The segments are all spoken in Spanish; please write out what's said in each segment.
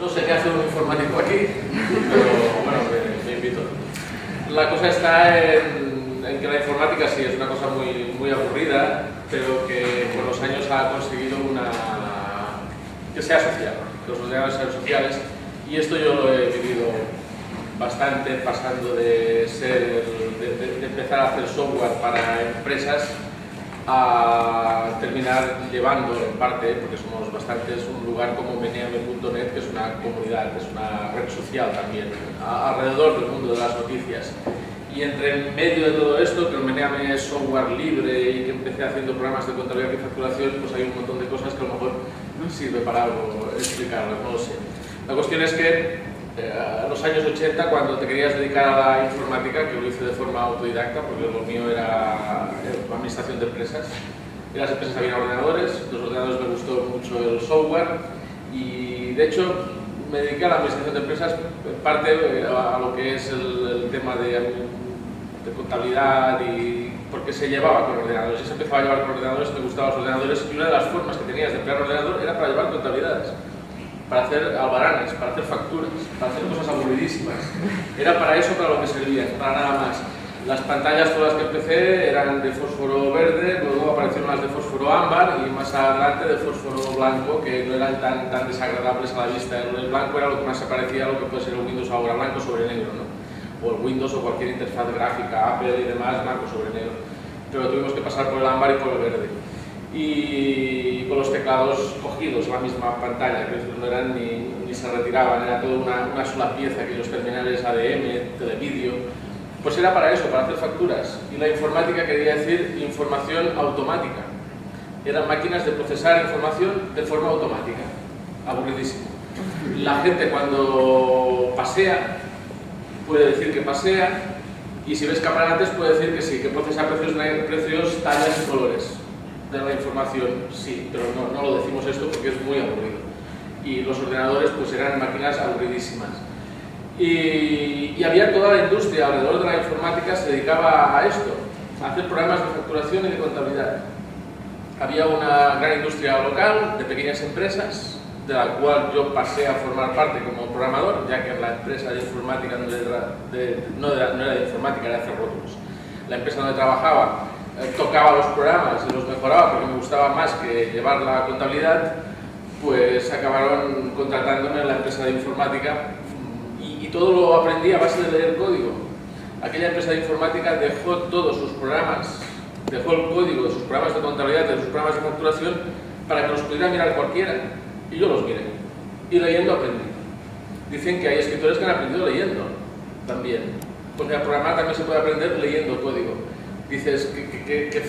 No sé qué hace un informático aquí, pero bueno, me invito. La cosa está en que la informática sí es una cosa muy aburrida, pero que con los años ha conseguido que sea social, que los ordenadores sean sociales, y esto yo lo he vivido bastante, pasando de empezar a hacer software para empresas a terminar llevando en parte, porque somos bastantes, un lugar como meneame.net, que es una comunidad, es una red social también, alrededor del mundo de las noticias. Y entre medio de todo esto, que el Meneame es software libre y que empecé haciendo programas de contabilidad y facturación, pues hay un montón de cosas que a lo mejor no sirve para algo explicarlas, no lo sé. La cuestión es que a los años 80, cuando te querías dedicar a la informática, que lo hice de forma autodidacta, porque lo mío era la administración de empresas, y las empresas habían ordenadores, los ordenadores me gustó mucho el software, y de hecho me dediqué a la administración de empresas, en parte a lo que es el tema de contabilidad, y porque se llevaba con ordenadores, y se empezaba a llevar con ordenadores, me gustaban los ordenadores, y una de las formas que tenías de emplear ordenador era para llevar contabilidades, para hacer albaranes, para hacer facturas, para hacer cosas aburridísimas. Era para eso para lo que servían, para nada más. Las pantallas todas que empecé eran de fósforo verde, luego aparecieron las de fósforo ámbar y más adelante de fósforo blanco, que no eran tan desagradables a la vista. El blanco era lo que más se parecía a lo que puede ser el Windows ahora, blanco sobre negro, ¿no? O el Windows o cualquier interfaz gráfica, Apple y demás, blanco sobre negro. Pero tuvimos que pasar por el ámbar y por el verde. Y con los teclados cogidos, la misma pantalla, que no eran ni se retiraban, era toda una sola pieza, que los terminales ADM, televídeo, pues era para eso, para hacer facturas. Y la informática quería decir información automática. Eran máquinas de procesar información de forma automática. Aburridísimo. La gente cuando pasea, puede decir que pasea, y si ves escaparates puede decir que sí, que procesa precios, tallas y colores de la información, sí, pero no lo decimos esto porque es muy aburrido. Y los ordenadores pues eran máquinas aburridísimas. Y había toda la industria alrededor de la informática se dedicaba a esto, a hacer programas de facturación y de contabilidad. Había una gran industria local de pequeñas empresas, de la cual yo pasé a formar parte como programador, ya que la empresa de informática no era de informática, era de hacer rótulos. La empresa donde trabajaba tocaba los programas y los mejoraba porque me gustaba más que llevar la contabilidad, pues acabaron contratándome en la empresa de informática y todo lo aprendí a base de leer código. Aquella empresa de informática dejó todos sus programas, dejó el código de sus programas de contabilidad, de sus programas de facturación, para que los pudiera mirar cualquiera, y yo los miré, y leyendo aprendí. Dicen que hay escritores que han aprendido leyendo también, porque a programar también se puede aprender leyendo código. Dices que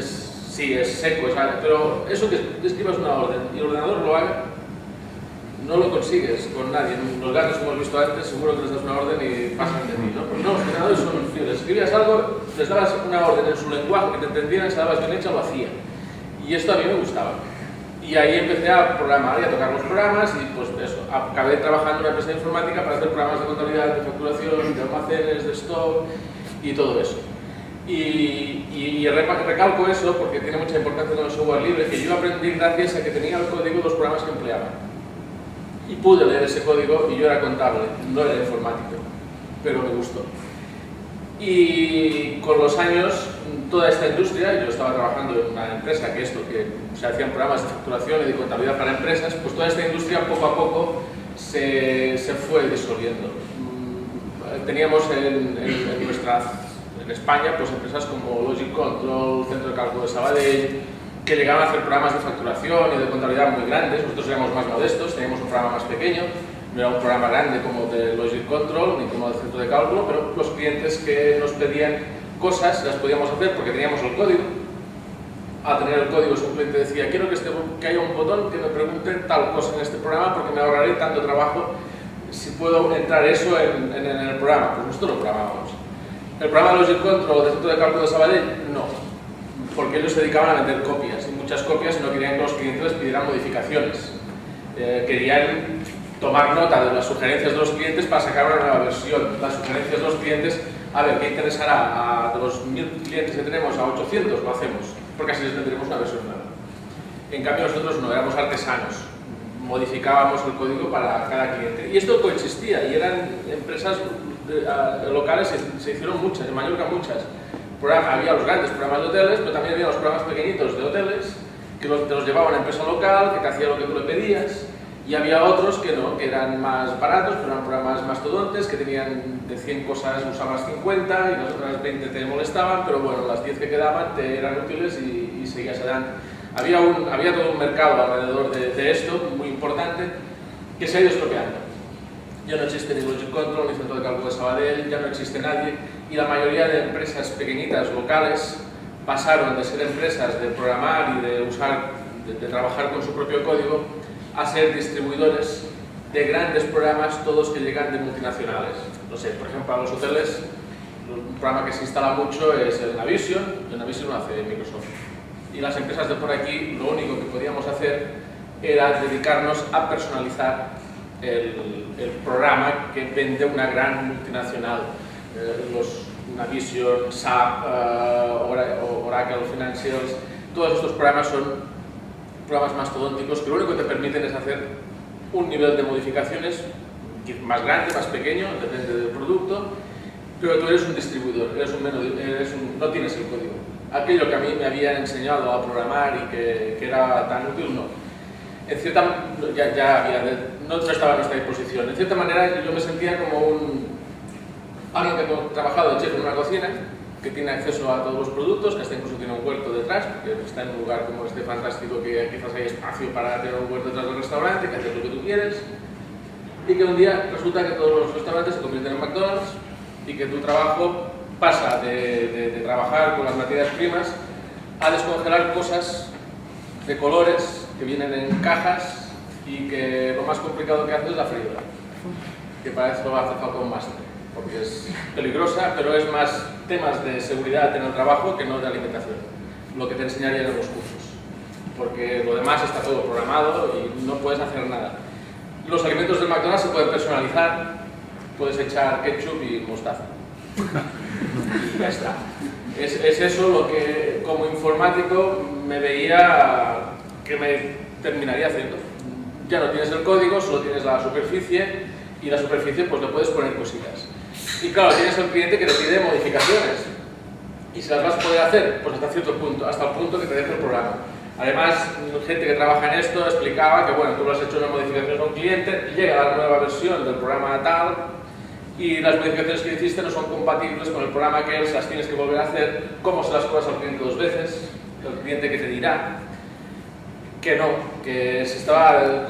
sí, es seco, pero eso que escribas una orden y el ordenador lo haga, no lo consigues con nadie. Los gatos que hemos visto antes, seguro que les das una orden y pasan de ti, ¿no? Pues no, los ordenadores son fieles. Escribías algo, les dabas una orden en su lenguaje que te entendieran, se la dabas bien hecha, lo hacía. Y esto a mí me gustaba. Y ahí empecé a programar y a tocar los programas y pues eso, acabé trabajando en una empresa de informática para hacer programas de contabilidad, de facturación, de almacenes, de stock y todo eso. Y recalco eso porque tiene mucha importancia en el software libre, que yo aprendí gracias a que tenía el código de los programas que empleaba. Y pude leer ese código y yo era contable, no era informático, pero me gustó. Y con los años, toda esta industria, yo estaba trabajando en una empresa que se hacían programas de facturación y de contabilidad para empresas, pues toda esta industria poco a poco se fue disolviendo. Teníamos en España pues empresas como Logic Control, Centro de Cálculo de Sabadell, que llegaban a hacer programas de facturación y de contabilidad muy grandes. Nosotros éramos más modestos, teníamos un programa más pequeño, no era un programa grande como de Logic Control ni como del Centro de Cálculo, pero los clientes que nos pedían cosas las podíamos hacer porque teníamos el código. Al tener el código, un cliente decía, quiero que haya un botón que me pregunte tal cosa en este programa porque me ahorraré tanto trabajo si puedo entrar eso en el programa. Pues nosotros lo programábamos. El programa de Logic Control del Centro de Cálculo de Sabadell, no, porque ellos se dedicaban a vender copias, y muchas copias, y no querían que los clientes les pidieran modificaciones. Querían tomar nota de las sugerencias de los clientes para sacar una nueva versión. Las sugerencias de los clientes, a ver, ¿qué interesará? De los 1000 clientes que tenemos a 800, lo hacemos, porque así les tendremos una versión nueva. En cambio nosotros no, éramos artesanos, modificábamos el código para cada cliente. Y esto coexistía, y eran empresas locales, se hicieron muchas, en Mallorca muchas. Había los grandes programas de hoteles, pero también había los programas pequeñitos de hoteles, que te los llevaba una empresa local, que te hacía lo que tú le pedías, y había otros que no, que eran más baratos, pero eran programas mastodontes, que tenían de 100 cosas, usabas 50, y las otras 20 te molestaban, pero bueno, las 10 que quedaban te eran útiles y seguías adelante. Había todo un mercado alrededor de esto, muy importante, que se ha ido estropeando. Ya no existe ni Logic Control, ni Centro de Cálculo de Sabadell, ya no existe nadie, y la mayoría de empresas pequeñitas, locales, pasaron de ser empresas de programar y de trabajar con su propio código a ser distribuidores de grandes programas, todos que llegan de multinacionales. No sé, por ejemplo, a los hoteles, un programa que se instala mucho es el Navision lo hace Microsoft. Y las empresas de por aquí, lo único que podíamos hacer era dedicarnos a personalizar el programa que vende una gran multinacional. Los Navision, SAP, Oracle Financials, todos estos programas son programas mastodónticos que lo único que te permiten es hacer un nivel de modificaciones más grande, más pequeño, depende del producto, pero tú eres un distribuidor, no tienes el código. Aquello que a mí me habían enseñado a programar y que era tan útil, no. No estaba a nuestra disposición. En cierta manera yo me sentía como alguien que ha trabajado de chef en una cocina, que tiene acceso a todos los productos, que hasta incluso tiene un huerto detrás, porque está en un lugar como este fantástico que quizás hay espacio para tener un huerto detrás del restaurante, que haces lo que tú quieres, y que un día resulta que todos los restaurantes se convierten en McDonald's y que tu trabajo pasa de trabajar con las materias primas a descongelar cosas de colores que vienen en cajas y que lo más complicado que haces es la freidora, que para eso hace falta un máster, porque es peligrosa, pero es más temas de seguridad en el trabajo que no de alimentación, lo que te enseñarían en los cursos, porque lo demás está todo programado y no puedes hacer nada. Los alimentos del McDonald's se pueden personalizar, puedes echar ketchup y mostaza. Y ya está. Es eso lo que como informático me veía que me terminaría haciendo. Ya no tienes el código, solo tienes la superficie, y la superficie pues le puedes poner cositas. Y claro, tienes el cliente que te pide modificaciones, y si las vas a poder hacer, pues hasta cierto punto, hasta el punto que te deje el programa. Además, gente que trabaja en esto explicaba que bueno, tú lo has hecho una modificación a un cliente, llega la nueva versión del programa tal, y las modificaciones que hiciste no son compatibles con el programa que se las tienes que volver a hacer. ¿Cómo se las cobras al cliente 2 veces? El cliente que te dirá que no, que se estaba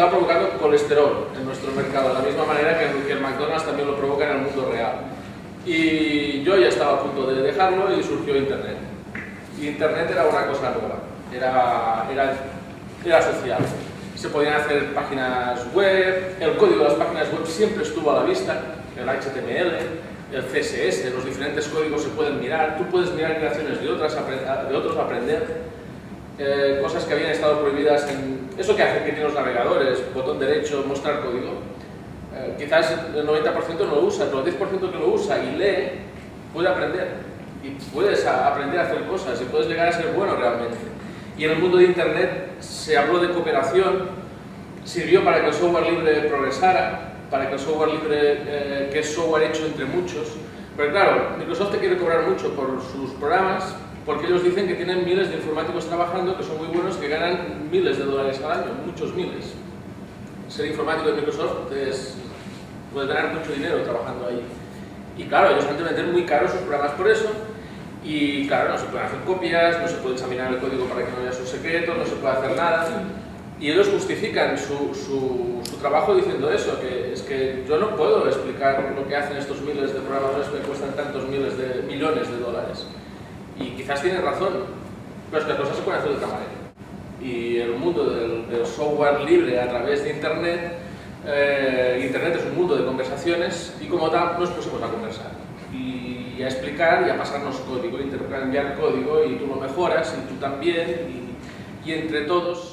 provocando colesterol en nuestro mercado, de la misma manera que el McDonald's también lo provoca en el mundo real. Y yo ya estaba a punto de dejarlo y surgió Internet. Y Internet era una cosa nueva, era social. Se podían hacer páginas web, el código de las páginas web siempre estuvo a la vista, el HTML, el CSS, los diferentes códigos se pueden mirar, tú puedes mirar creaciones de otros, aprender cosas que habían estado prohibidas en eso que hacen que tienen los navegadores, botón derecho, mostrar código. Quizás el 90% no lo usa, pero el 10% que lo usa y lee puede aprender, y puedes aprender a hacer cosas y puedes llegar a ser bueno realmente. Y en el mundo de Internet se habló de cooperación, sirvió para que el software libre progresara, para que el software libre, que es software hecho entre muchos. Pero claro, Microsoft te quiere cobrar mucho por sus programas, porque ellos dicen que tienen miles de informáticos trabajando que son muy buenos, que ganan miles de dólares al año, muchos miles. Ser informático de Microsoft puede ganar mucho dinero trabajando ahí. Y claro, ellos han de vender muy caros sus programas por eso. Y claro, no se pueden hacer copias, no se puede examinar el código para que no haya sus secretos, no se puede hacer nada. Y ellos justifican su trabajo diciendo eso, que es que yo no puedo explicar lo que hacen estos miles de programadores que cuestan tantos millones de dólares. Y quizás tienen razón, pero es que las cosas se pueden hacer de otra manera. Y el mundo del software libre a través de Internet, Internet es un mundo de conversaciones y como tal nos pusimos a conversar. Y a explicar y a pasarnos código, intercambiar código, y tú lo mejoras y tú también, y entre todos